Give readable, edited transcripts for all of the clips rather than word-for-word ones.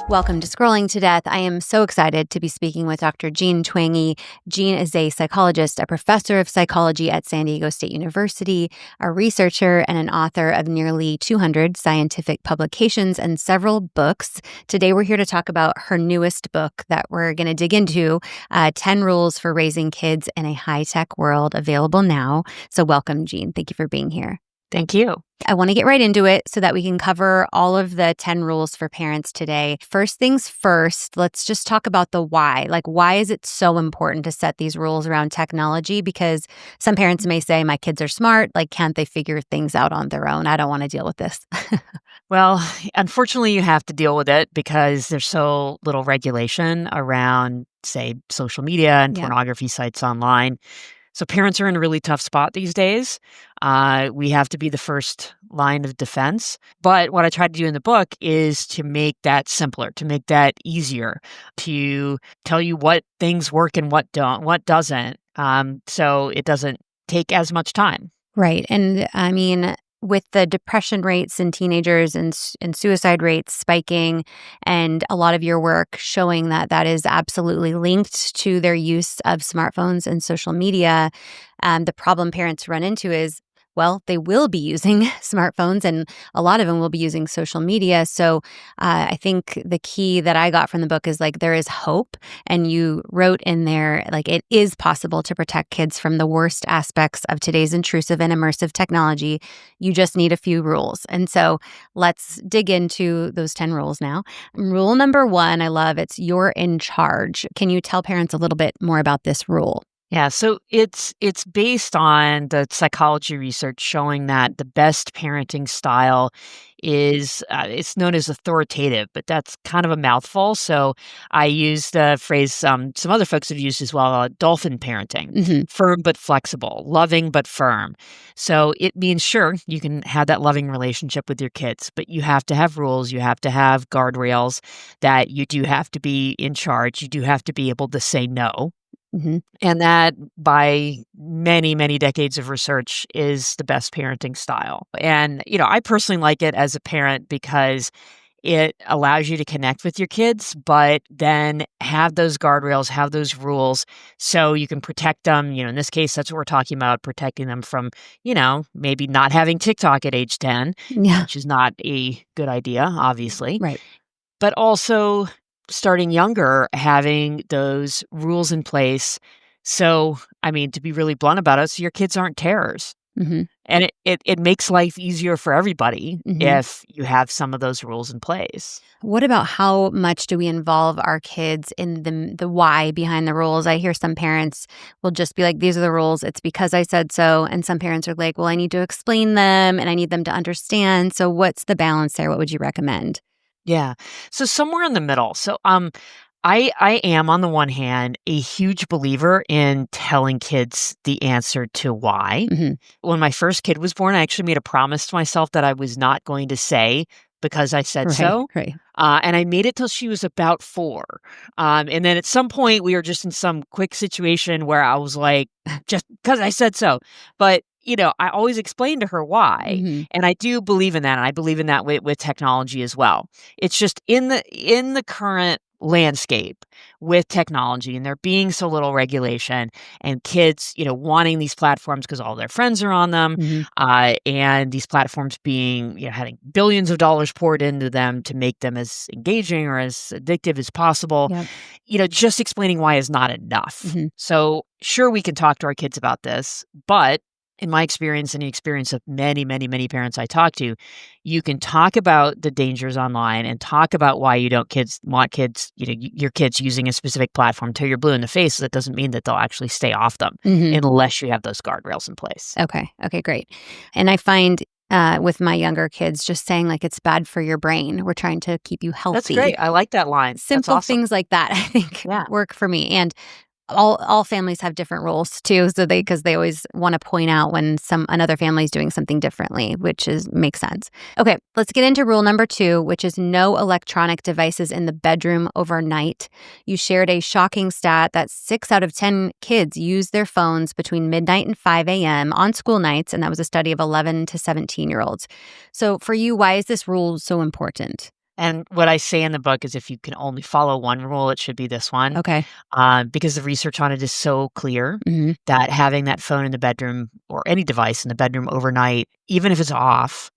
Welcome to Scrolling to Death. I am so excited to be speaking with Dr. Jean Twenge. Jean is a psychologist, a professor of psychology at San Diego State University, a researcher, and an author of nearly 200 scientific publications and several books. Today, we're here to talk about her newest book that we're going to dig into, 10 Rules for Raising Kids in a High-Tech World, available now. So welcome, Jean. Thank you for being here. Thank you. I want to get right into it so that we can cover all of the 10 rules for parents today. First things first, let's just talk about the why. Like, why is it so important to set these rules around technology? Because some parents may say, my kids are smart. Like, can't they figure things out on their own? I don't want to deal with this. Well, unfortunately, you have to deal with it because there's so little regulation around, say, social media and pornography sites online. So parents are in a really tough spot these days. We have to be the first line of defense. But what I try to do in the book is to make that simpler, to make that easier, to tell you what things work and what doesn't, so it doesn't take as much time. Right. And I mean, with the depression rates in teenagers and suicide rates spiking, and a lot of your work showing that that is absolutely linked to their use of smartphones and social media, the problem parents run into is, well, they will be using smartphones and a lot of them will be using social media. So I think the key that I got from the book is like, there is hope. And you wrote in there, like, it is possible to protect kids from the worst aspects of today's intrusive and immersive technology. You just need a few rules. And so let's dig into those 10 rules now. Rule number 1, I love, it's you're in charge. Can you tell parents a little bit more about this rule? Yeah, so it's based on the psychology research showing that the best parenting style is it's known as authoritative, but that's kind of a mouthful. So I use the phrase some other folks have used as well, Dolphin parenting, firm but flexible, loving but firm. So it means, sure, you can have that loving relationship with your kids, but you have to have rules, you have to have guardrails, that you do have to be in charge, you do have to be able to say no. And that, by many, many decades of research, is the best parenting style. And, I personally like it as a parent because it allows you to connect with your kids, but then have those guardrails, have those rules so you can protect them. In this case, that's what we're talking about, protecting them from, maybe not having TikTok at age 10, which is not a good idea, obviously. Right. But also starting younger, having those rules in place. So, to be really blunt about it, so your kids aren't terrors. And it makes life easier for everybody if you have some of those rules in place. What about how much do we involve our kids in the why behind the rules? I hear some parents will just be like, these are the rules, it's because I said so. And some parents are like, well, I need to explain them and I need them to understand. So what's the balance there? What would you recommend? Yeah. So somewhere in the middle. So I am, on the one hand, a huge believer in telling kids the answer to why. When my first kid was born, I actually made a promise to myself that I was not going to say because I said so. Right. And I made it till she was about 4. And then at some point, we were just in some quick situation where I was like, just because I said so. But I always explained to her why. And I do believe in that. And I believe in that with technology as well. It's just in the current landscape with technology and there being so little regulation and kids, wanting these platforms because all their friends are on them, and these platforms being, having billions of dollars poured into them to make them as engaging or as addictive as possible. Just explaining why is not enough. So sure, we can talk to our kids about this, but in my experience and the experience of many, many, many parents I talk to, you can talk about the dangers online and talk about why you don't want kids, your kids using a specific platform till you're blue in the face. That doesn't mean that they'll actually stay off them unless you have those guardrails in place. Okay, great. And I find with my younger kids, just saying like, it's bad for your brain. We're trying to keep you healthy. That's great. I like that line. Simple That's awesome. things like that, I think, work for me. And all families have different rules too, so because they always want to point out when another family is doing something differently, which makes sense. Okay, let's get into rule number 2, which is no electronic devices in the bedroom overnight. You shared a shocking stat that 6 out of 10 kids use their phones between midnight and 5 a.m. on school nights, and that was a study of 11 to 17-year-olds. So for you, why is this rule so important? And what I say in the book is if you can only follow one rule, it should be this one. Okay. Because the research on it is so clear Hmm. that having that phone in the bedroom or any device in the bedroom overnight, even if it's off,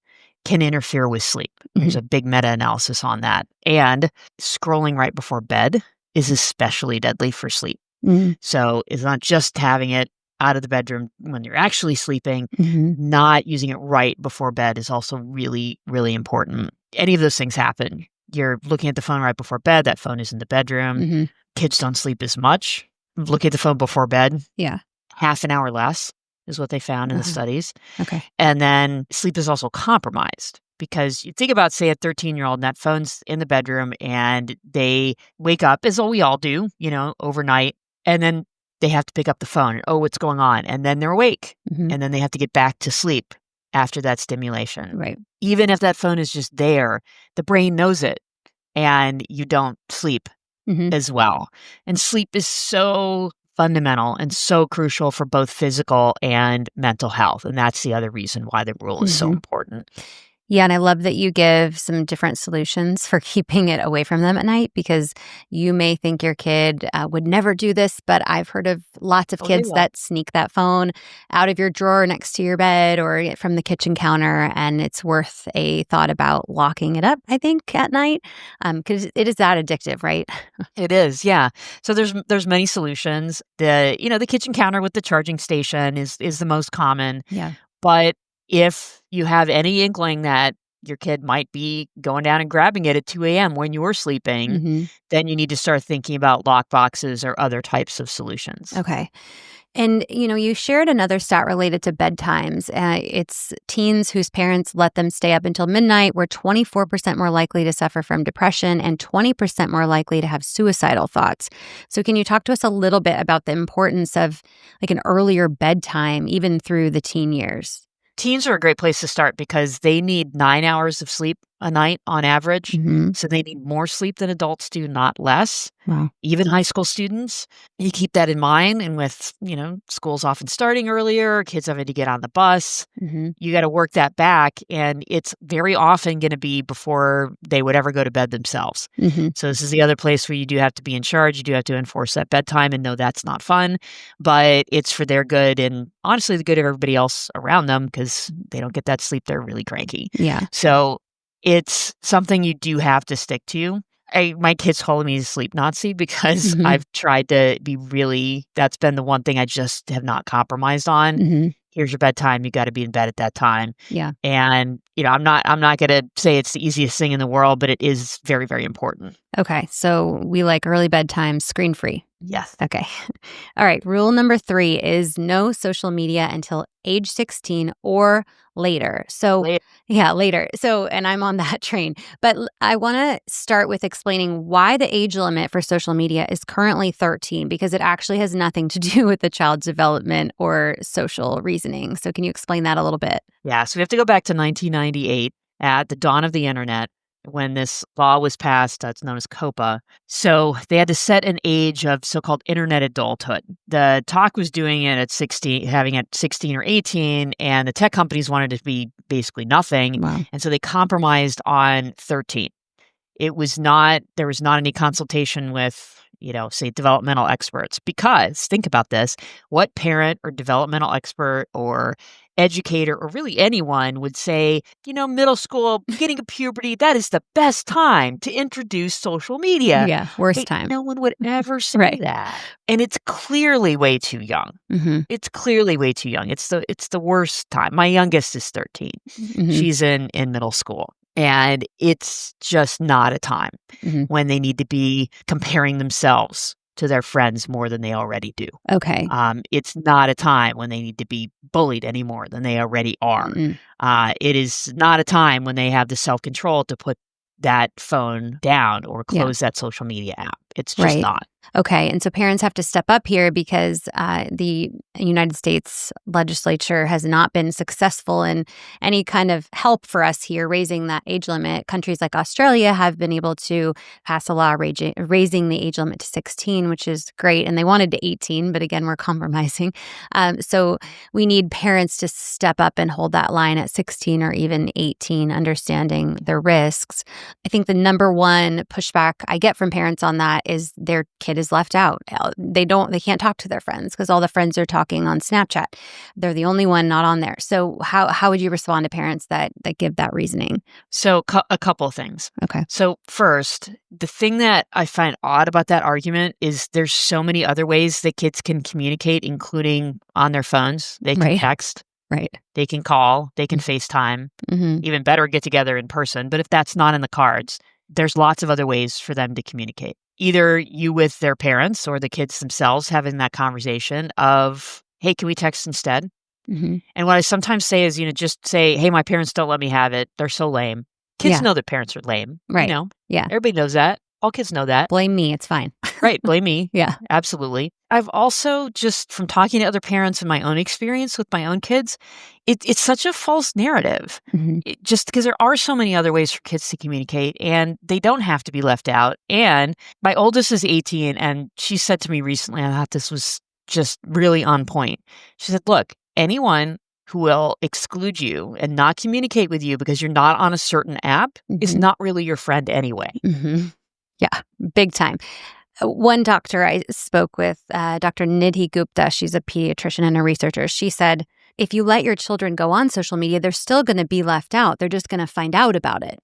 can interfere with sleep. There's Hmm. a big meta-analysis on that. And scrolling right before bed is especially deadly for sleep. Hmm. So it's not just having it out of the bedroom when you're actually sleeping, Hmm. not using it right before bed is also really, really important. Any of those things happen. You're looking at the phone right before bed, that phone is in the bedroom. Hmm. Kids don't sleep as much. Look at the phone before bed, Yeah. half an hour less is what they found in the Uh-huh. studies. Okay. And then sleep is also compromised because you think about, say, a 13-year-old and that phone's in the bedroom and they wake up, as we all do, overnight, and then they have to pick up the phone and, oh, what's going on? And then they're awake Hmm. and then they have to get back to sleep after that stimulation. Right. Even if that phone is just there, the brain knows it and you don't sleep Hmm. as well. And sleep is so fundamental and so crucial for both physical and mental health. And that's the other reason why the rule is so Hmm. important. Yeah, and I love that you give some different solutions for keeping it away from them at night because you may think your kid would never do this, but I've heard of lots of Oh, they kids will. that sneak that phone out of your drawer next to your bed or from the kitchen counter, and it's worth a thought about locking it up, I think, at night because it is that addictive, right? It is, yeah. So there's many solutions. The kitchen counter with the charging station is the most common. Yeah. But if you have any inkling that your kid might be going down and grabbing it at 2 a.m. when you're sleeping, Hmm. then you need to start thinking about lock boxes or other types of solutions. Okay. And, you shared another stat related to bedtimes. It's teens whose parents let them stay up until midnight were 24% more likely to suffer from depression and 20% more likely to have suicidal thoughts. So, can you talk to us a little bit about the importance of like an earlier bedtime, even through the teen years? Teens are a great place to start because they need 9 hours of sleep a night on average. Hmm. So they need more sleep than adults do, not less. Wow. Even high school students, you keep that in mind. And with, schools often starting earlier, kids having to get on the bus, Hmm. you got to work that back. And it's very often going to be before they would ever go to bed themselves. Hmm. So this is the other place where you do have to be in charge. You do have to enforce that bedtime and know that's not fun, but it's for their good and honestly the good of everybody else around them because they don't get that sleep. They're really cranky. Yeah. So it's something you do have to stick to. My kids told me to sleep Nazi because Hmm. I've tried to that's been the one thing I just have not compromised on. Hmm. Here's your bedtime. You got to be in bed at that time. Yeah. And, I'm not going to say it's the easiest thing in the world, but it is very, very important. Okay. So, we like early bedtime, screen free. Yes. Okay. All right. Rule number 3 is no social media until age 16 or later. So, Later. yeah, later. So, and I'm on that train. But I want to start with explaining why the age limit for social media is currently 13, because it actually has nothing to do with the child's development or social reasoning. So, can you explain that a little bit? Yeah. So we have to go back to 1998 at the dawn of the internet when this law was passed. That's known as COPA. So they had to set an age of so-called internet adulthood. The talk was doing it at 16, having it 16 or 18, and the tech companies wanted it to be basically nothing. Wow. And so they compromised on 13. There was not any consultation with, say developmental experts, because think about this, what parent or developmental expert or educator or really anyone would say, middle school, beginning of puberty, that is the best time to introduce social media. Yeah. Worst Hey, time. no one would ever say Right. that. And it's clearly way too young. Hmm. It's clearly way too young. It's the worst time. My youngest is 13. Hmm. She's in middle school. And it's just not a time Hmm. when they need to be comparing themselves to their friends more than they already do. Okay. It's not a time when they need to be bullied any more than they already are. Mm. It is not a time when they have the self-control to put that phone down or Yeah. close that social media app. It's just Right. not. Okay. And so parents have to step up here because the United States legislature has not been successful in any kind of help for us here raising that age limit. Countries like Australia have been able to pass a law raising the age limit to 16, which is great. And they wanted to 18, but again, we're compromising. So we need parents to step up and hold that line at 16 or even 18, understanding the risks. I think the number one pushback I get from parents on that is their kid is left out. They can't talk to their friends because all the friends are talking on Snapchat. They're the only one not on there. So how would you respond to parents that give that reasoning? So a couple of things. Okay. So first, the thing that I find odd about that argument is there's so many other ways that kids can communicate, including on their phones. They can Right. text, Right. they can call, they can FaceTime, Mm-hmm. even better, get together in person. But if that's not in the cards, there's lots of other ways for them to communicate. Either you with their parents or the kids themselves having that conversation of, hey, can we text instead? Mm-hmm. And what I sometimes say is, just say, hey, my parents don't let me have it. They're so lame. Kids Yeah. know that parents are lame. Right. Yeah. Everybody knows that. All kids know that. Blame me. It's fine. Right. Blame me. Yeah. Absolutely. I've also just from talking to other parents and my own experience with my own kids, it's such a false narrative. Mm-hmm. Just because there are so many other ways for kids to communicate and they don't have to be left out. And my oldest is 18 and she said to me recently, I thought this was just really on point. She said, look, anyone who will exclude you and not communicate with you because you're not on a certain app is Mhm. not really your friend anyway. Mm-hmm. Yeah, big time. One doctor I spoke with, Dr. Nidhi Gupta, she's a pediatrician and a researcher. She said, if you let your children go on social media, they're still going to be left out. They're just going to find out about it.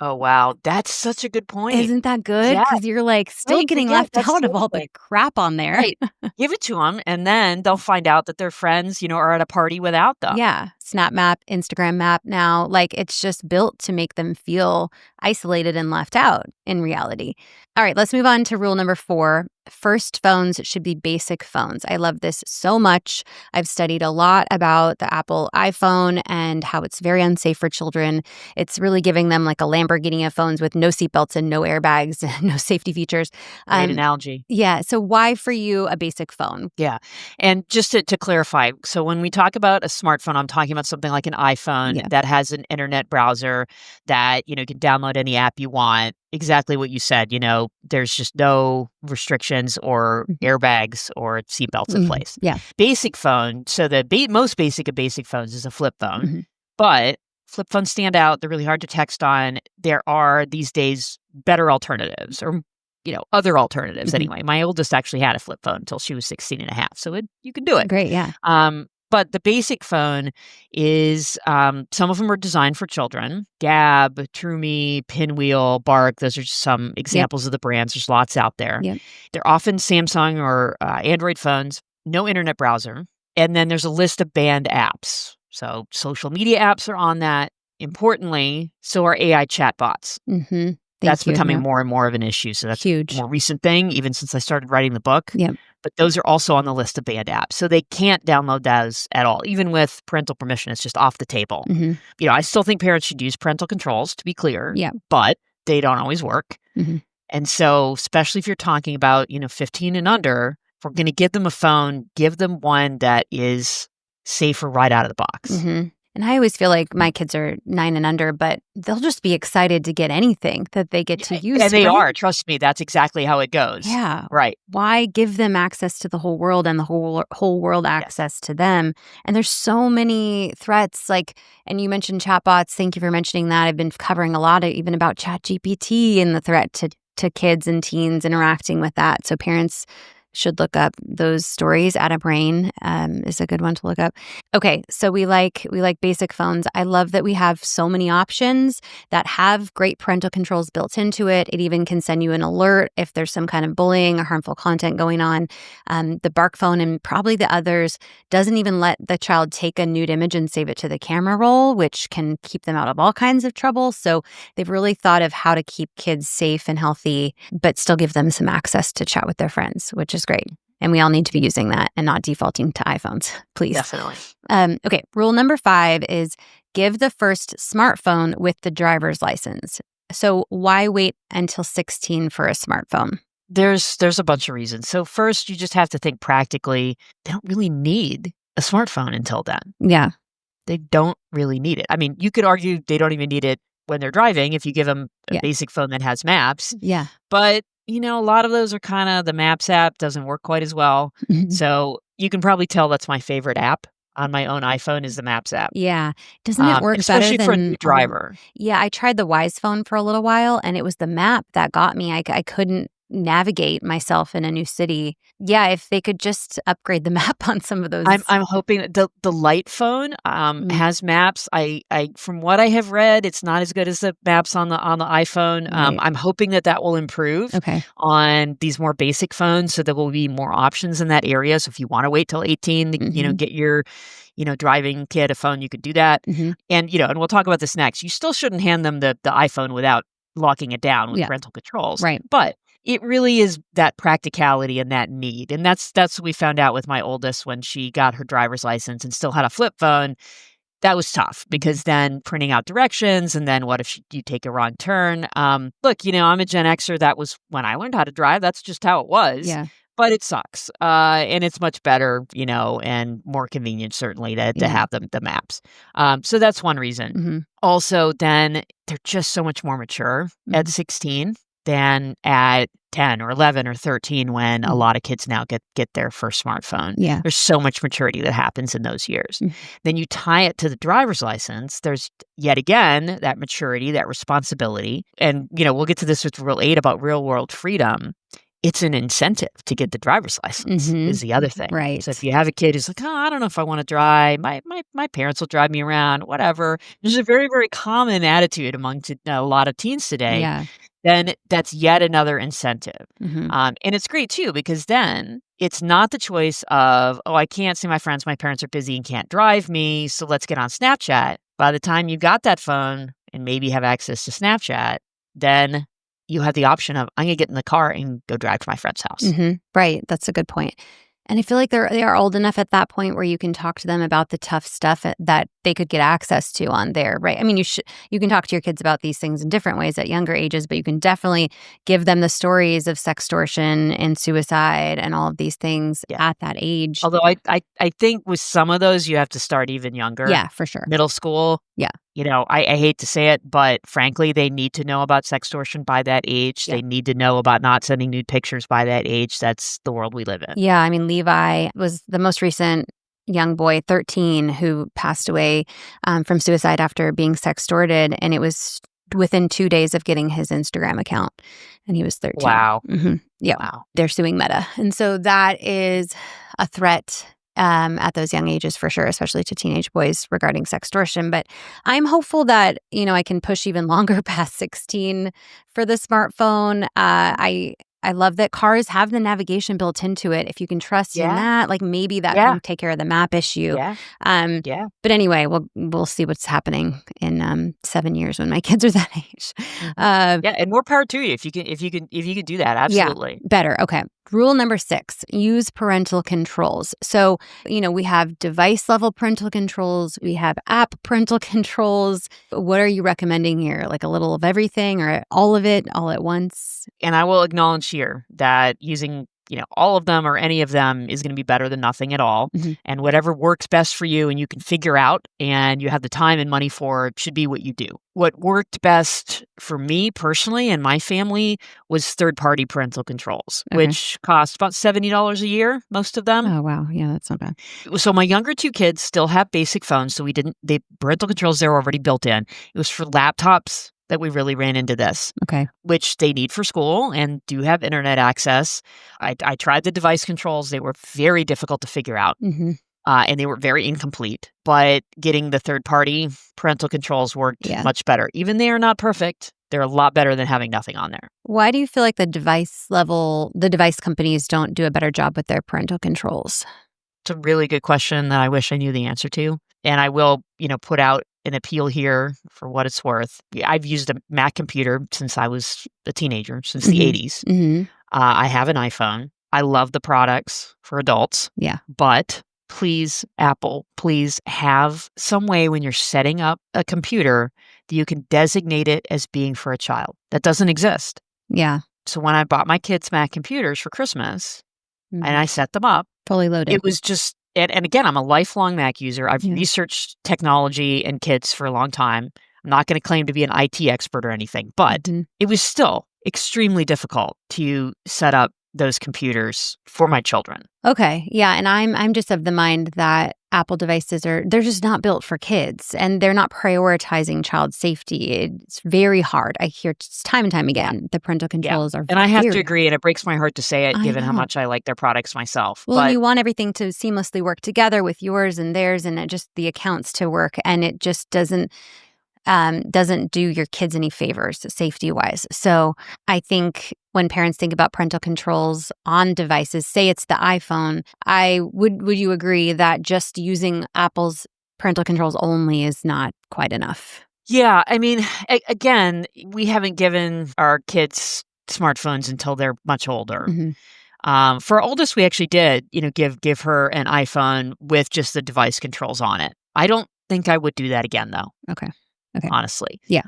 Oh, wow. That's such a good point. Isn't that good? Yeah. Because you're like still Right, getting yeah, left that's out the of all the point. crap on there. Right. Give it to them, and then they'll find out that their friends, are at a party without them. Yeah. Snap Map, Instagram Map now. Like it's just built to make them feel isolated and left out in reality. All right, let's move on to rule number 4. First phones should be basic phones. I love this so much. I've studied a lot about the Apple iPhone and how it's very unsafe for children. It's really giving them like a Lamborghini of phones with no seatbelts and no airbags and no safety features. Great analogy. Yeah. So why for you a basic phone? Yeah. And just to clarify, so when we talk about a smartphone, I'm talking about something like an iPhone Yeah. that has an internet browser that, you can download any app you want. Exactly what you said, there's just no restrictions or airbags or seatbelts in place. Yeah. Basic phone, so the most basic of basic phones is a flip phone. Mhm. But flip phones stand out. They're really hard to text on. There are these days better alternatives or other alternatives Mhm. anyway. My oldest actually had a flip phone until she was 16 and a half. So you can do it. Great. Yeah. But the basic phone is, some of them are designed for children. Gab, TrueMe, Pinwheel, Bark, those are just some examples of the brands. There's lots out there. Yep. They're often Samsung or Android phones, no internet browser. And then there's a list of banned apps. So social media apps are on that. Importantly, so are AI chatbots. Mm-hmm. That's becoming more and more of an issue. So that's huge. a more recent thing, even since I started writing the book. Yep. But those are also on the list of banned apps. So they can't download those at all. Even with parental permission, it's just off the table. Mm-hmm. I still think parents should use parental controls, to be clear. Yeah. But they don't always work. Mm-hmm. And so, especially if you're talking about, 15 and under, if we're going to give them a phone, give them one that is safer right out of the box. Mm-hmm. And I always feel like my kids are 9 and under, but they'll just be excited to get anything that they get to use. And they right? are. Trust me, that's exactly how it goes. Yeah. Right. Why give them access to the whole world and the whole world access to them? And there's so many threats. And you mentioned chatbots. Thank you for mentioning that. I've been covering a lot even about ChatGPT and the threat to kids and teens interacting with that. So parents should look up those stories. Add a Brain is a good one to look up. Okay, so we like basic phones. I love that we have so many options that have great parental controls built into it. It even can send you an alert if there's some kind of bullying or harmful content going on. The Bark phone and probably the others doesn't even let the child take a nude image and save it to the camera roll, which can keep them out of all kinds of trouble. So they've really thought of how to keep kids safe and healthy, but still give them some access to chat with their friends, which is great. And we all need to be using that and not defaulting to iPhones, please. Definitely. Okay, rule number 5 is give the first smartphone with the driver's license. So why wait until 16 for a smartphone? There's a bunch of reasons. So first, you just have to think practically. They don't really need a smartphone until then. Yeah. They don't really need it. I mean, you could argue they don't even need it when they're driving if you give them a Yeah. basic phone that has maps. Yeah. But, a lot of those are kinda the Maps app doesn't work quite as well. Mhm. So, you can probably tell that's my favorite app on my own iPhone is the Maps app, Yeah. Doesn't it and work better especially for a new than driver. Yeah, I tried the Wise Phone for a little while, and it was the map that got me. I couldn't navigate myself in a new city. Yeah, if they could just upgrade the map on some of those. I'm hoping that the light phone, Mm, has maps. I from what I have read, it's not as good as the maps on the iPhone. right. I'm hoping that that will improve Okay. on these more basic phones, so there will be more options in that area. So if you wanna wait till 18 to, Mhm. get your, driving kid a phone, you could do that. Mhm. And we'll talk about this next. You still shouldn't hand them the iPhone without locking it down with Yeah. parental controls, Right. but it really is that practicality and that need, and that's what we found out with my oldest when she got her driver's license and still had a flip phone. That was tough Mhm. because then printing out directions and then what if you take a wrong turn? Look, I'm a Gen Xer. That was when I learned how to drive. That's just how it was. Yeah. But it sucks, and it's much better, and more convenient certainly to Yeah. have the maps. So that's one reason. Mhm. Also, then they're just so much more mature at Mhm. 16 than at 10 or 11 or 13 when a Mhm. lot of kids now get their first smartphone. Yeah. There's so much maturity that happens in those years. Mhm. Then you tie it to the driver's license, there's yet again that maturity, that responsibility, and, we'll get to this with Rule 8 about real world freedom. It's an incentive to get the driver's license is Mhm. the other thing. So if Right. you have a kid who's like, "Oh, I don't know if I wanna drive. My parents will drive me around, whatever." There's a very, very common attitude among a lot of teens today. Yeah. Then that's yet another incentive. Mhm. And it's great too because then it's not the choice of, "Oh, I can't see my friends, my parents are busy and can't drive me, so let's get on Snapchat." By the time you got that phone and maybe have access to Snapchat, then you have the option of, "I'm gonna get in the car and go drive to my friend's house." Mhm. Right, that's a good point. And I feel like they are old enough at that point where you can talk to them about the tough stuff that they could get access to on there, right? I mean, you can talk to your kids about these things in different ways at younger ages, but you can definitely give them the stories of sextortion and suicide and all of these things Yeah. at that age. Although I think with some of those, you have to start even younger. Yeah, for sure. Middle school, Yeah. I hate to say it, but frankly, they need to know about sextortion by that age. Yeah. They need to know about not sending nude pictures by that age. That's the world we live in. Yeah, I mean, Levi was the most recent young boy, 13, who passed away from suicide after being sextorted, and it was within 2 days of getting his Instagram account, and he was 13. Wow. Yeah, Wow. they're suing Meta, and so that is a threat at those young ages for sure, especially to teenage boys regarding sextortion. But I'm hopeful that I can push even longer past 16 for the smartphone. I love that cars have the navigation built into it. If you can trust in Yeah. that, like maybe that Yeah. can take care of the map issue. Yeah. Um, Yeah. but anyway, we'll see what's happening in 7 years when my kids are that age. Mhm. Uh, Yeah, and more power to you if you can do that, yeah, absolutely. better. Okay. Rule number 6, use parental controls. So, we have device level parental controls, we have app parental controls. What are you recommending here? Like a little of everything or all of it all at once? And I will acknowledge here that using, all of them or any of them is going to be better than nothing at all. Mhm. And whatever works best for you and you can figure out and you have the time and money for should be what you do. What worked best for me personally and my family was third-party parental controls, Okay. which cost about $70 a year, most of them. Oh, wow. Yeah, that's not bad. So my younger two kids still have basic phones, so they parental controls, they're already built in. It was for laptops that we really ran into this, Okay. which they need for school and do have internet access. I tried the device controls. They were very difficult to figure out, Mhm. and they were very incomplete. But getting the third-party parental controls worked Yeah. much better. Even they are not perfect, they're a lot better than having nothing on there. Why do you feel like the device companies don't do a better job with their parental controls? It's a really good question that I wish I knew the answer to. And I will, put out an appeal here for what it's worth. Yeah, I've used a Mac computer since I was a teenager, since the Mhm. 80s. Mhm. I have an iPhone. I love the products for adults, Yeah. but please, Apple, please have some way when you're setting up a computer that you can designate it as being for a child. That doesn't exist. Yeah. So when I bought my kids Mac computers for Christmas and Mhm. I set them up, Fully loaded. it was just and again, I'm a lifelong Mac user. I've Yeah. researched technology and kids for a long time. I'm not gonna claim to be an IT expert or anything, but Mhm. it was still extremely difficult to set up those computers for my children. Okay. Yeah, and I'm just of the mind that Apple devices they're just not built for kids, and they're not prioritizing child safety. It's very hard. I hear just time and time Yeah, again, the parental yeah, controls are and I have to very hard. agree, and it breaks my heart to say it I given how know. much I like their products myself, Well, and but you want everything to seamlessly work together with yours and theirs, and it just the accounts to work, and it just doesn't do your kids any favors safety wise. So I think when parents think about parental controls on devices, say it's the iPhone, would you agree that just using Apple's parental controls only is not quite enough? yeah, I mean, again, we haven't given our kids smartphones until they're much older. Hmm. For our oldest, we actually did, give her an iPhone with just the device controls on it. I don't think I would do that again, though, Okay. Okay. honestly, Yeah.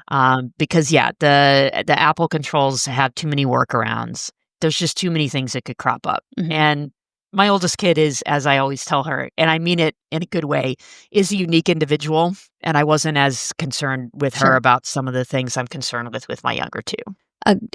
because yeah, the Apple controls have too many workarounds. There's just too many things that could crop up, Hmm. and my oldest kid is, as I always tell her, and I mean it in a good way, is a unique individual, and I wasn't as concerned with her Sure. about some of the things I'm concerned with my younger two.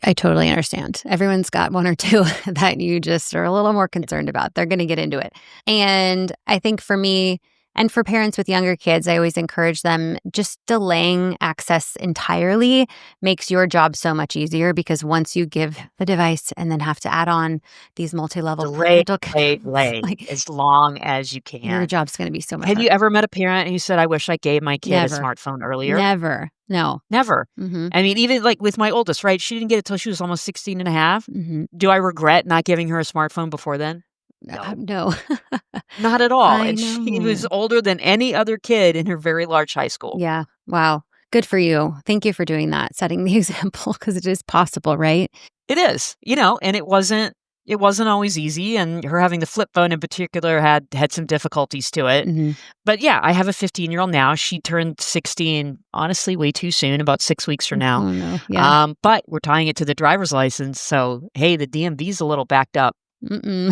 I totally understand. Everyone's got one or two that you just are a little more concerned about. They're going to get into it. And I think for me and for parents with younger kids, I always encourage them just delaying access entirely makes your job so much easier because once you give the device and then have to add on these multi-level Delay, parental delay, controls, delay like as long as you your can. job's going to be so much Have you harder. ever met a parent who said, "I wish I gave my kid a Never. smartphone earlier"? Never. No. Never. Mhm. I mean, even, like, with my oldest, right? She didn't get it till she was almost 16 and a half. Mhm. Do I regret not giving her a smartphone before then? No. No. Not at all, I and she was know. older than any other kid in her very large high school. Yeah. Wow. Good for you. Thank you for doing that, setting the example because it is possible, right? It is, and it wasn't always easy, and her having the flip phone in particular had some difficulties to it. Mhm. But, yeah, I have a 15-year-old now. She turned 16, honestly, way too soon, about 6 weeks from now. Oh, no. Yeah. But we're tying it to the driver's license, so, hey, the DMV's a little backed up. Mm-mm.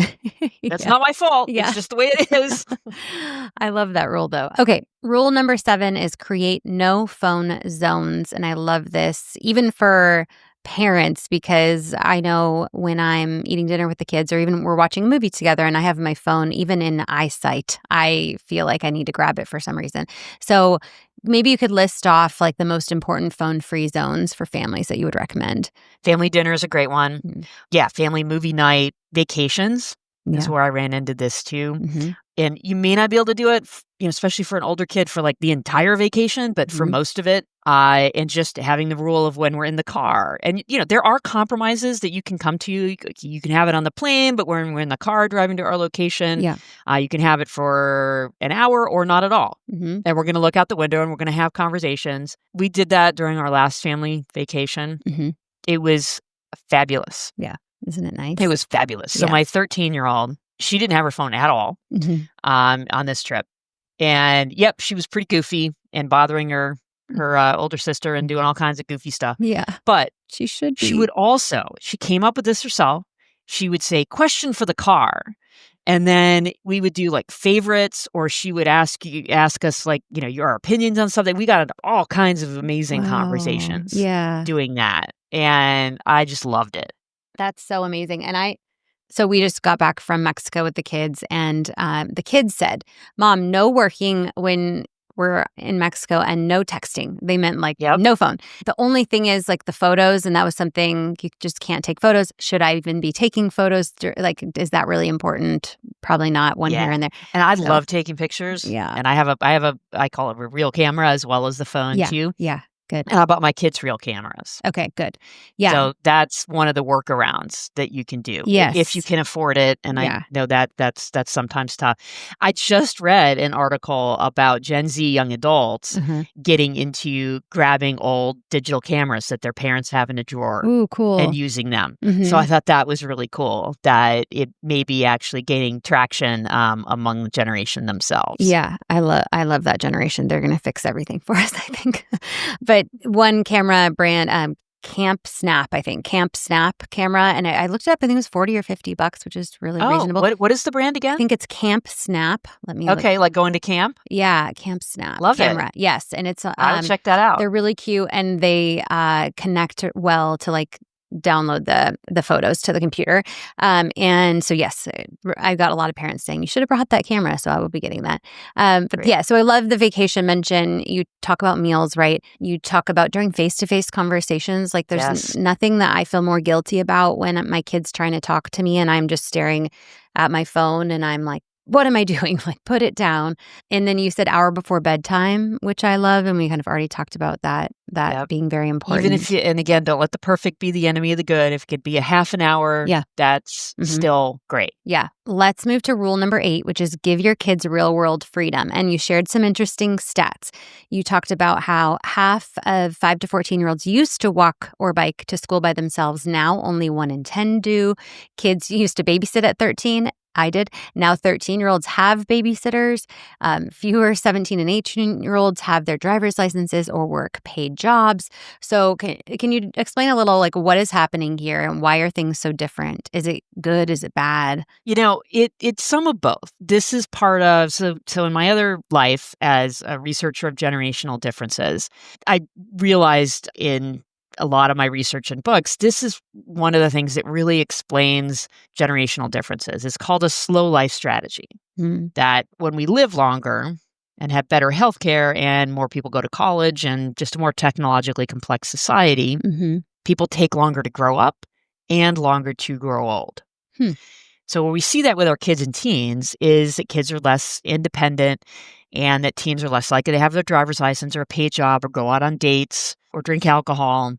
That's Yeah. not my fault, it's Yeah. just the way it is. I love that rule, though. Okay. Rule number 7 is create no phone zones. And I love this, even for parents, because I know when I'm eating dinner with the kids or even we're watching a movie together and I have my phone, even in eyesight, I feel like I need to grab it for some reason. So maybe you could list off like the most important phone free zones for families that you would recommend. Family dinner is a great one. Mm. Yeah, family movie night. Vacations is Yeah. where I ran into this too. Hmm. And you may not be able to do it, especially for an older kid for like the entire vacation, but for Hmm. most of it, and just having the rule of when we're in the car. And, there are compromises that you can come to. You can have it on the plane, but when we're in the car driving to our location, Yeah. you can have it for an hour or not at all. Hmm. And we're going to look out the window and we're going to have conversations. We did that during our last family vacation. Hmm. It was fabulous. Yeah. Isn't it nice? It was fabulous. So Yeah. my 13-year-old, she didn't have her phone at all Hmm. on this trip. And yep, she was pretty goofy and bothering her older sister and doing all kinds of goofy stuff. Yeah. But She should she be. would also, she came up with this herself. She would say, question for the car. And then we would do like favorites, or she would ask us like, your opinions on something. We got into all kinds of amazing Wow. conversations Yeah. doing that. And I just loved it. That's so amazing. So we just got back from Mexico with the kids, and the kids said, "Mom, no working when we're in Mexico and no texting." They meant like Yep. no phone. The only thing is like the photos, and that was something you just can't take photos. Should I even be taking photos? Like, is that really important? Probably not. One here Yeah. and there. And I So, love taking pictures. yeah. And I call it a real camera as well as the phone Yeah. too. Yeah. Good. And I bought my kids real cameras. Okay. Good. Yeah. So that's one of the workarounds that you can do if you Yes. can afford it. And Yeah. I know that's sometimes tough. I just read an article about Gen Z young adults Uh-huh. getting into grabbing old digital cameras that their parents have in a drawer Ooh, and cool. using them. Hmm. So I thought that was really cool that it may be actually gaining traction among the generation themselves. Yeah, I love that generation. They're gonna fix everything for us, I think. But one camera brand, Camp Snap, I think. Camp Snap camera. And I looked it up. I think it was 40 or $50, which is really Oh, reasonable. what is the brand I again? think it's Camp Snap. Let me look. Okay, like going to camp? Yeah, Camp Snap Love it. camera. Yes, and it's I'll check that out. they're really cute, and they connect well to like download the photos to the computer. And so yes, I got a lot of parents saying you should have brought that camera, so I will be getting that. But Great. yeah, so I love the vacation mention. You talk about meals, right? You talk about during face-to-face conversations. Like there's Yes. nothing that I feel more guilty about when my kid's trying to talk to me and I'm just staring at my phone and I'm like, what am I doing? Like, put it down. And then you said hour before bedtime, which I love. And we kind of already talked about that Yep. being very important. Even if you, and again, don't let the perfect be the enemy of the good. If it could be a half an hour, Yeah. that's still great. Yeah. Let's move to rule number 8, which is give your kids real world freedom. And you shared some interesting stats. You talked about how half of 5 to 14-year-olds used to walk or bike to school by themselves. Now only 1 in 10 do. Kids used to babysit at 13. I did. Now 13-year-olds have babysitters. Fewer 17 and 18-year-olds have their driver's licenses or work paid jobs. So can you explain a little like what is happening here and why are things so different? Is it good? Is it bad? It's some of both. This is part of, so in my other life as a researcher of generational differences, I realized in a lot of my research and books, this is one of the things that really explains generational differences. It's called a slow life strategy. That when we live longer and have better healthcare and more people go to college and just a more technologically complex society, people take longer to grow up and longer to grow old. So where we see that with our kids and teens is that kids are less independent and that teens are less likely to have their driver's license or a paid job or go out on dates or drink alcohol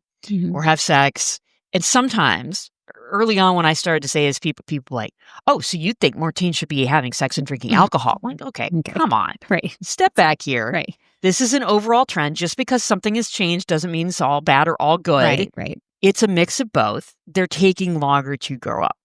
or have sex. And sometimes early on when I started to say this, people like, oh, so you think more teens should be having sex and drinking alcohol? I'm like, okay, come on. Right. Step back here. Right. This is an overall trend. Just because something has changed doesn't mean it's all bad or all good. Right. It's a mix of both. They're taking longer to grow up.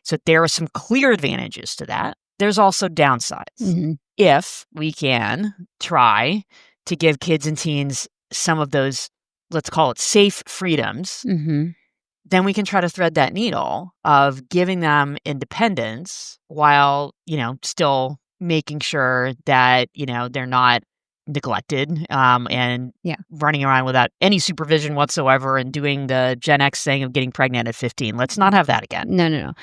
So there are some clear advantages to that. There's also downsides. If we can try to give kids and teens some of those, let's call it safe freedoms, then we can try to thread that needle of giving them independence while, still making sure that, they're not neglected and running around without any supervision whatsoever and doing the Gen X thing of getting pregnant at 15. Let's not have that again. No.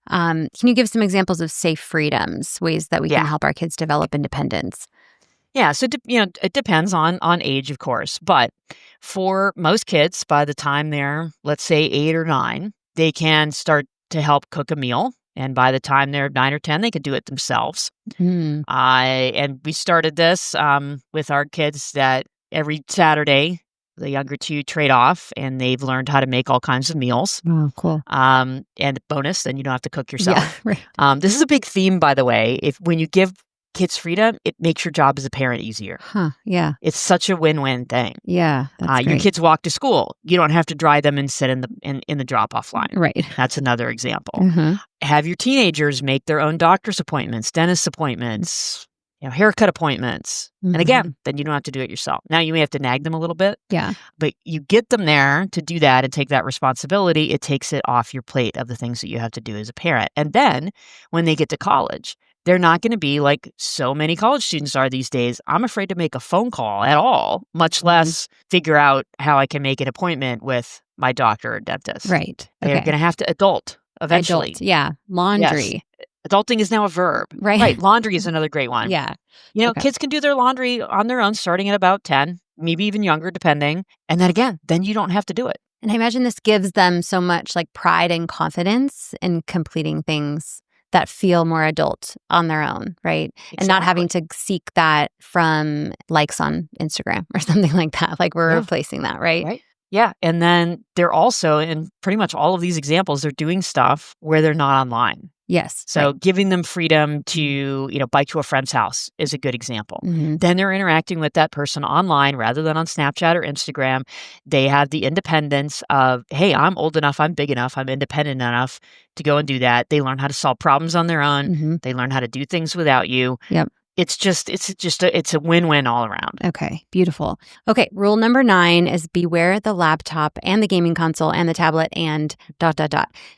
Can you give some examples of safe freedoms, ways that we can help our kids develop independence? Yeah, so it depends on age, of course, but for most kids, by the time they're, let's say, 8 or 9, they can start to help cook a meal. And by the time they're 9 or 10, they could do it themselves. And we started this with our kids that every Saturday, the younger two trade off, and they've learned how to make all kinds of meals. Oh, cool. And bonus, then you don't have to cook yourself. Yeah, right. This is a big theme, by the way. When you give kids freedom, it makes your job as a parent easier. Yeah. It's such a win-win thing. Yeah, that's your great. kids walk to school. You don't have to drive them and sit in the drop-off line. Right. That's another example. Have your teenagers make their own doctor's appointments, dentist appointments, haircut appointments. And again, then you don't have to do it yourself. Now you may have to nag them a little bit. Yeah. But you get them there to do that and take that responsibility. It takes it off your plate of the things that you have to do as a parent. And then when they get to college, they're not going to be like so many college students are these days. I'm afraid to make a phone call at all, much less figure out how I can make an appointment with my doctor or dentist. Right. They're going to have to adult eventually. Yeah. Laundry. Yes. Adulting is now a verb. Right. Laundry is another great one. Yeah. Kids can do their laundry on their own starting at about 10, maybe even younger, depending. And then again, then you don't have to do it. And I imagine this gives them so much like pride and confidence in completing things that feel more adult on their own, right? Exactly. And not having to seek that from likes on Instagram or something like that. Like we're replacing that, right? Yeah. And then they're also, in pretty much all of these examples, they're doing stuff where they're not online. Yes. So giving them freedom to, bike to a friend's house is a good example. Then they're interacting with that person online rather than on Snapchat or Instagram. They have the independence of, hey, I'm old enough, I'm big enough, I'm independent enough to go and do that. They learn how to solve problems on their own. They learn how to do things without you. Yep. It's a win-win all around. Okay, beautiful. Okay, rule number 9 is beware the laptop and the gaming console and the tablet and ...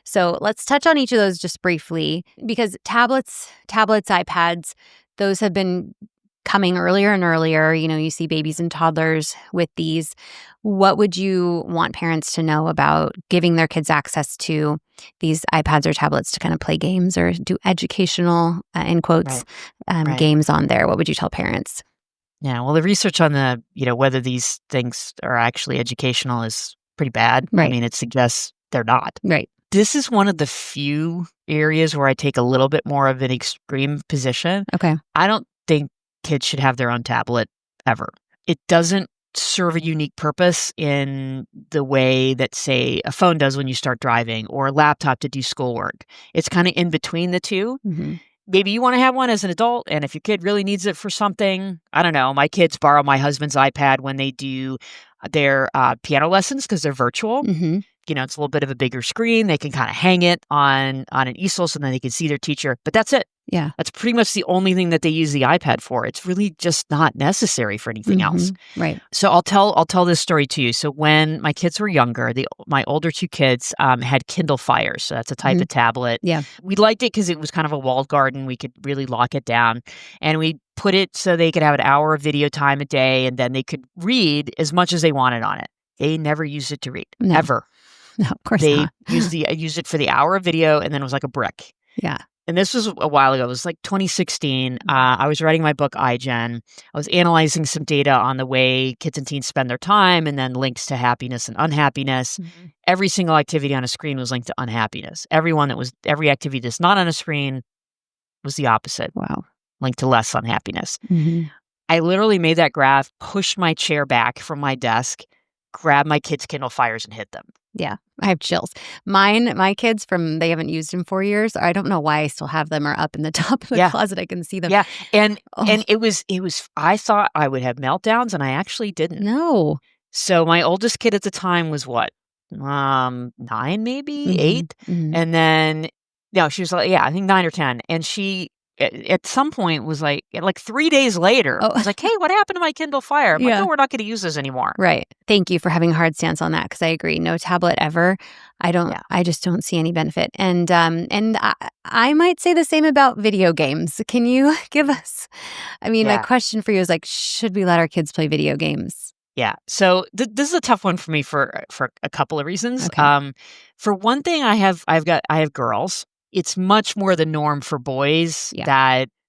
So let's touch on each of those just briefly, because tablets, iPads, those have been coming earlier and earlier. You see babies and toddlers with these. What would you want parents to know about giving their kids access to these iPads or tablets to kind of play games or do educational, in quotes, Right. games on there? What would you tell parents? Yeah, well, the research on the, whether these things are actually educational is pretty bad. I Right. mean, it suggests they're not. Right. This is one of the few areas where I take a little bit more of an extreme position. Okay. I don't think kids should have their own tablet ever. It doesn't serve a unique purpose in the way that, say, a phone does when you start driving or a laptop to do schoolwork. It's kind of in between the two. Mm-hmm. Maybe you want to have one as an adult, and if your kid really needs it for something, I don't know. My kids borrow my husband's iPad when they do their piano lessons because they're virtual. Mm-hmm. It's a little bit of a bigger screen. They can kind of hang it on an easel so then they can see their teacher. But that's it. Yeah. That's pretty much the only thing that they use the iPad for. It's really just not necessary for anything else. Right. So I'll tell this story to you. So when my kids were younger, my older 2 kids had Kindle Fires. So that's a type of tablet. Yeah. We liked it because it was kind of a walled garden. We could really lock it down. And we put it so they could have an hour of video time a day, and then they could read as much as they wanted on it. They never used it to read, ever. No, of course They not. used it for the hour of video, and then it was like a brick. Yeah. And this was a while ago. It was like 2016. I was writing my book, iGen. I was analyzing some data on the way kids and teens spend their time and then links to happiness and unhappiness. Mm-hmm. Every single activity on a screen was linked to unhappiness. Every activity that's not on a screen was the opposite. Wow. Linked to less unhappiness. Mm-hmm. I literally made that graph, pushed my chair back from my desk, grabbed my kids' Kindle Fires and hit them. Yeah, I have chills. My kids they haven't used in 4 years. I don't know why I still have them, or up in the top of the closet. I can see them. Yeah. And it was, I thought I would have meltdowns, and I actually didn't. No. So my oldest kid at the time was what? 9, maybe 8. Mm-hmm. And then, she was like, I think 9 or 10. And she, at some point was like 3 days later, was like, hey, what happened to my Kindle Fire? I'm like, oh, we're not going to use this anymore. Right. Thank you for having a hard stance on that, because I agree. No tablet ever. I just don't see any benefit. And I might say the same about video games. Can you give us, my question for you is should we let our kids play video games? Yeah. So this is a tough one for me for a couple of reasons. Okay. For one thing, I have girls. It's much more the norm for boys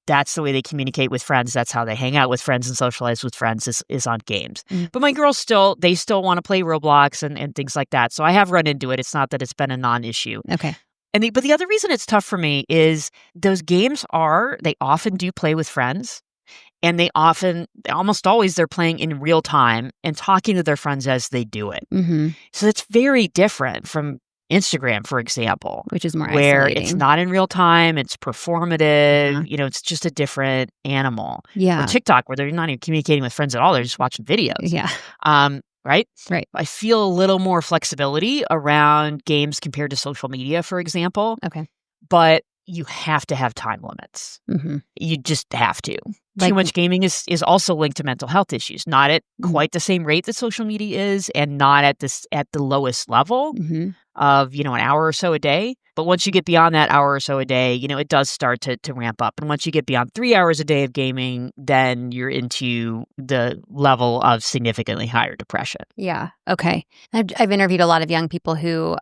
that's the way they communicate with friends. That's how they hang out with friends and socialize with friends is on games. Mm. But my girls still want to play Roblox and things like that. So I have run into it. It's not that it's been a non-issue. Okay. But the other reason it's tough for me is those games they often do play with friends. And almost always, they're playing in real time and talking to their friends as they do it. Mm-hmm. So it's very different from Instagram, for example, which is more where isolating. It's not in real time, it's performative, it's just a different animal. Yeah. Or TikTok, where they're not even communicating with friends at all, they're just watching videos. Yeah. Right? Right. I feel a little more flexibility around games compared to social media, for example. Okay. But you have to have time limits. Mm-hmm. You just have to. Too much gaming is also linked to mental health issues, not at quite the same rate that social media is, and not at the lowest level of, an hour or so a day. But once you get beyond that hour or so a day, it does start to ramp up. And once you get beyond 3 hours a day of gaming, then you're into the level of significantly higher depression. Yeah. Okay. I've interviewed a lot of young people who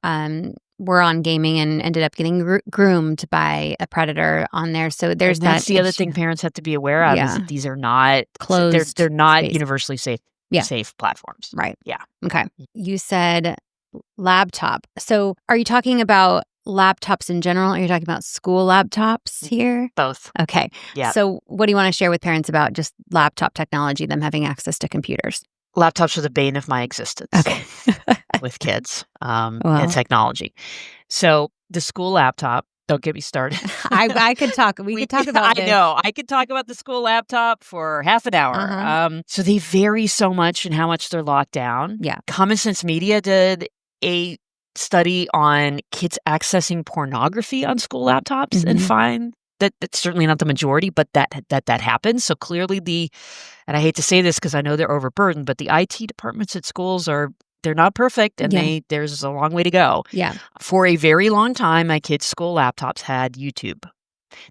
were on gaming and ended up getting groomed by a predator on there. So that's the other thing parents have to be aware of is that these are not closed. They're not space. Universally safe platforms. Right. Yeah. Okay. You said laptop. So are you talking about laptops in general? Or are you talking about school laptops here? Both. Okay. Yeah. So what do you want to share with parents about just laptop technology, them having access to computers? Laptops are the bane of my existence. Okay. With kids and technology. So the school laptop, don't get me started. I could talk. We could talk about this. I know. I could talk about the school laptop for half an hour. Uh-huh. So they vary so much in how much they're locked down. Yeah. Common Sense Media did a study on kids accessing pornography on school laptops and find that's certainly not the majority, but that happens. So clearly and I hate to say this because I know they're overburdened, but the IT departments at schools they're not perfect, and Yeah. there's a long way to go. Yeah. For a very long time, my kids' school laptops had YouTube.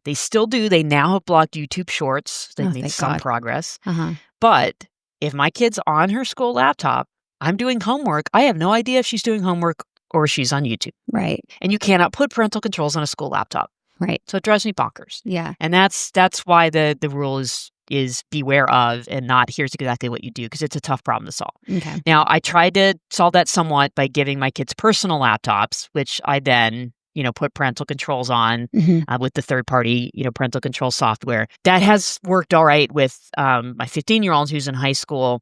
They still do. They now have blocked YouTube Shorts. They've Oh, made thank some God. progress. Uh-huh. But if my kid's on her school laptop, I'm doing homework. I have no idea if she's doing homework or she's on YouTube. Right. And you cannot put parental controls on a school laptop. Right. So it drives me bonkers. Yeah. And that's why the rule is beware of and not here's exactly what you do, because it's a tough problem to solve. Okay. Now, I tried to solve that somewhat by giving my kids personal laptops, which I then put parental controls on with the third-party, parental control software. That has worked all right with my 15-year-old who's in high school.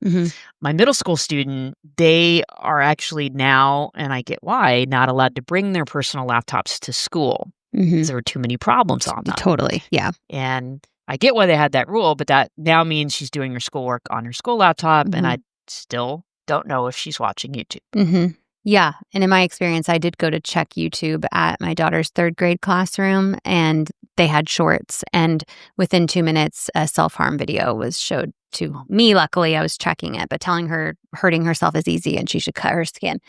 My middle school student, they are actually now, and I get why, not allowed to bring their personal laptops to school because there were too many problems on them. Totally. Yeah. And I get why they had that rule, but that now means she's doing her schoolwork on her school laptop, and I still don't know if she's watching YouTube. Yeah. And in my experience, I did go to check YouTube at my daughter's third grade classroom, and they had shorts. And within 2 minutes, a self-harm video was showed to me. Luckily, I was checking it, but telling her hurting herself is easy and she should cut her skin.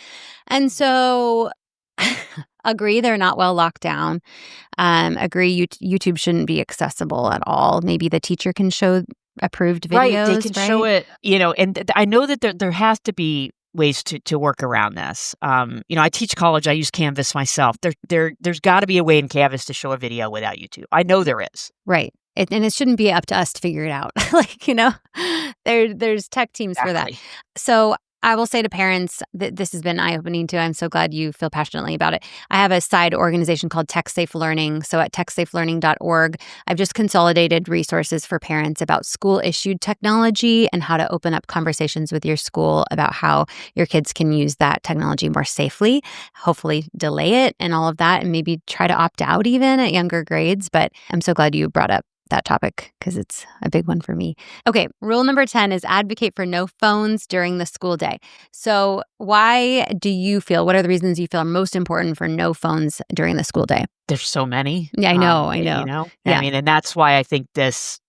And so agree, they're not well locked down. Agree, YouTube shouldn't be accessible at all. Maybe the teacher can show approved videos. Right. They can show it, and I know that there has to be ways to work around this. I teach college. I use Canvas myself. There's got to be a way in Canvas to show a video without YouTube. I know there is. Right. And it shouldn't be up to us to figure it out. There's tech teams for that. So I will say to parents that this has been eye-opening too. I'm so glad you feel passionately about it. I have a side organization called Tech Safe Learning. So at techsafelearning.org, I've just consolidated resources for parents about school-issued technology and how to open up conversations with your school about how your kids can use that technology more safely, hopefully delay it and all of that, and maybe try to opt out even at younger grades. But I'm so glad you brought up that topic because it's a big one for me. Okay, rule number 10 is advocate for no phones during the school day. So why do you feel, what are the reasons you feel are most important for no phones during the school day? There's so many. Yeah, I know. Yeah. I mean, and that's why I think this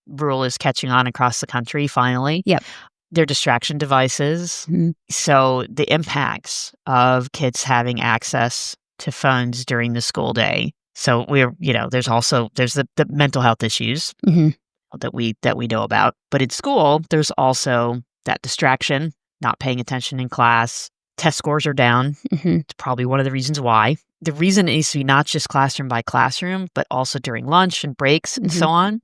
rule is catching on across the country finally. Yep. They're distraction devices. So the impacts of kids having access to phones during the school day. So there's the mental health issues that we know about. But in school, there's also that distraction, not paying attention in class. Test scores are down. It's probably one of the reasons why. The reason it needs to be not just classroom by classroom, but also during lunch and breaks and so on,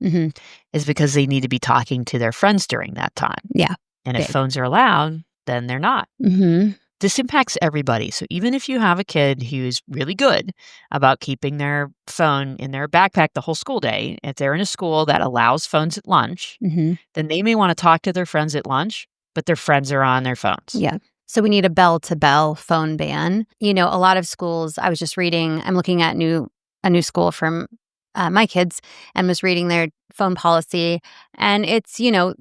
is because they need to be talking to their friends during that time. Yeah. And if phones are allowed, then they're not. This impacts everybody. So even if you have a kid who's really good about keeping their phone in their backpack the whole school day, if they're in a school that allows phones at lunch, then they may want to talk to their friends at lunch, but their friends are on their phones. Yeah. So we need a bell-to-bell phone ban. A lot of schools, I was just reading, I'm looking at a new school from my kids and was reading their phone policy. And it's,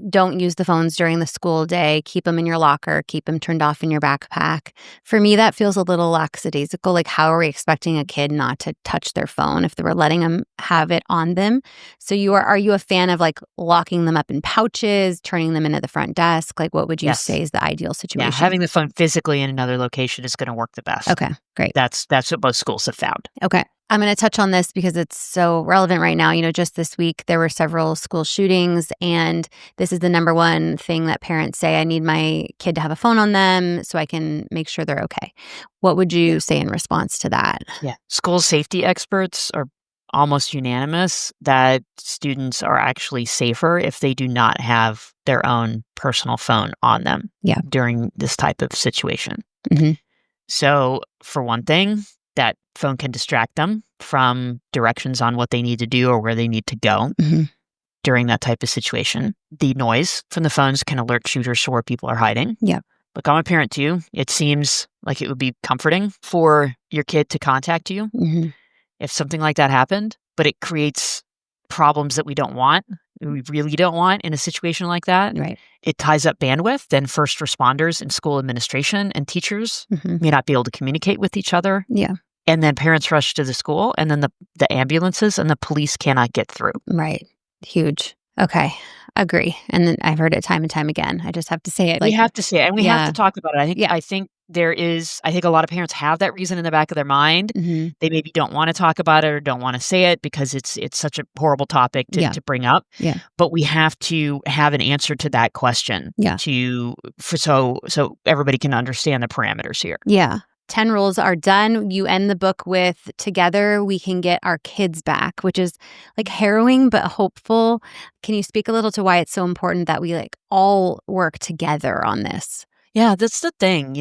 don't use the phones during the school day. Keep them in your locker. Keep them turned off in your backpack. For me, that feels a little lackadaisical. Like, how are we expecting a kid not to touch their phone if we're letting them have it on them? So are you a fan of like locking them up in pouches, turning them into the front desk? Like, what would you say is the ideal situation? Yeah, having the phone physically in another location is going to work the best. Okay, great. That's what most schools have found. Okay. I'm going to touch on this because it's so relevant right now. Just this week, there were several school shootings, and this is the number one thing that parents say: I need my kid to have a phone on them so I can make sure they're okay. What would you say in response to that? Yeah. School safety experts are almost unanimous that students are actually safer if they do not have their own personal phone on them during this type of situation. So, for one thing, that phone can distract them from directions on what they need to do or where they need to go during that type of situation. The noise from the phones can alert shooters to where people are hiding. Yeah. Look, I'm a parent too. It seems like it would be comforting for your kid to contact you if something like that happened, but it creates problems that we really don't want in a situation like that. Right. It ties up bandwidth. Then first responders and school administration and teachers may not be able to communicate with each other. Yeah. and then parents rush to the school, and then the ambulances and the police cannot get through. Right. Huge. Okay. Agree. And then I've heard it time and time again. I just have to say it We like, have to say it, and we have to yeah. talk about it. Yeah. I think a lot of parents have that reason in the back of their mind. Mhm. They maybe don't wanna talk about it or don't wanna say it because it's such a horrible topic Yeah. to bring up, Yeah. but we have to have an answer to that question Yeah. so everybody can understand the parameters here. Yeah. 10 rules are done. You end the book with together we can get our kids back, which is like harrowing but hopeful. Can you speak a little to why it's so important that we like all work together on this? Yeah, that's the thing,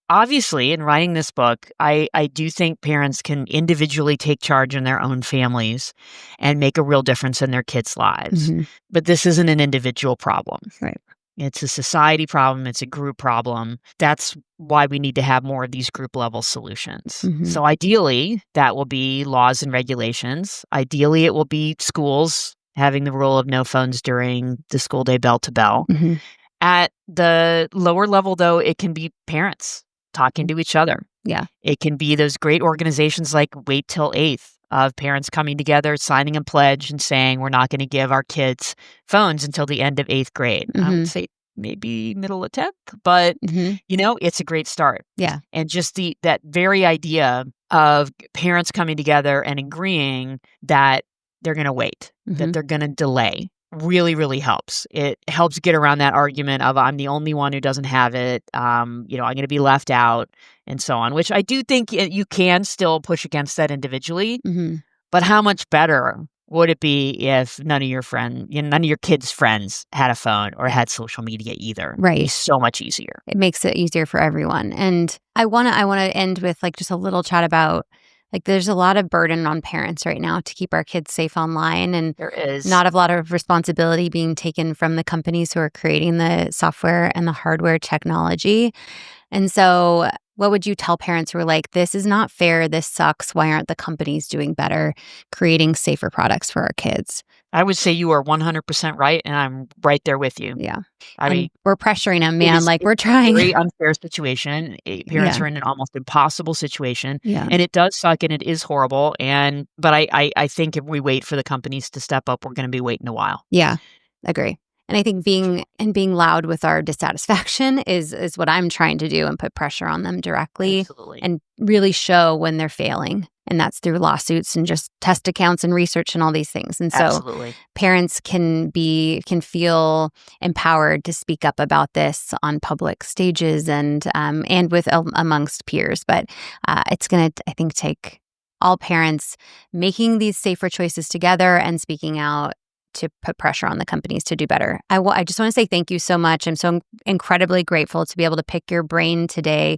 obviously, in writing this book, I do think parents can individually take charge in their own families and make a real difference in their kids' lives. Mhm. But this isn't an individual problem. Right. It's a society problem, it's a group problem. That's why we need to have more of these group level solutions. Mhm. So ideally, that will be laws and regulations. Ideally, it will be schools having the rule of no phones during the school day bell to bell. Mhm. At the lower level, though, it can be parents talking to each other. Yeah. It can be those great organizations like Wait Till 8th of parents coming together, signing a pledge and saying, we're not going to give our kids phones until the end of 8th grade. I would Mhm. say maybe middle of 10th, but Mhm. it's a great start. Yeah. And just that very idea of parents coming together and agreeing that they're going to wait, that Mhm. they're going to delay really, really helps. It helps get around that argument of I'm the only one who doesn't have it. I'm going to be left out and so on, which I do think you can still push against that individually. Mhm. But how much better would it be if none of your kids' friends had a phone or had social media either? It'd be Right. so much easier. It makes it easier for everyone. And I want to end with like just a little chat about like there's a lot of burden on parents right now to keep our kids safe online and There is. not a lot of responsibility being taken from the companies who are creating the software and the hardware technology. And so what would you tell parents who are like, this is not fair, this sucks, why aren't the companies doing better creating safer products for our kids? I would say you are 100% right, and I'm right there with you. Yeah. I And mean, we're pressuring them, it man, is like we're it's a trying. very unfair situation. Parents Yeah. are in an almost impossible situation, Yeah. and it does suck, and it is horrible, but I think if we wait for the companies to step up, we're gonna be waiting a while. Yeah. Agree. And I think being loud with our dissatisfaction is what I'm trying to do and put pressure on them directly Absolutely. and really show when they're failing. And that's through lawsuits and just test accounts and research and all these things. And so Absolutely. parents can feel empowered to speak up about this on public stages and with amongst peers. But it's going to, I think, take all parents making these safer choices together and speaking out to put pressure on the companies to do better. I just want to say thank you so much. I'm so incredibly grateful to be able to pick your brain today.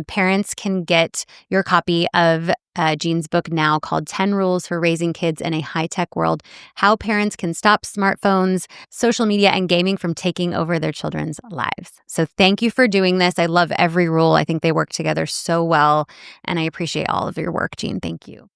Parents can get your copy of Jean's book now called 10 Rules for Raising Kids in a High-Tech World, How Parents Can Stop Smartphones, Social Media, and Gaming from Taking Over Their Children's Lives. So thank you for doing this. I love every rule. I think they work together so well, and I appreciate all of your work, Jean. Thank you.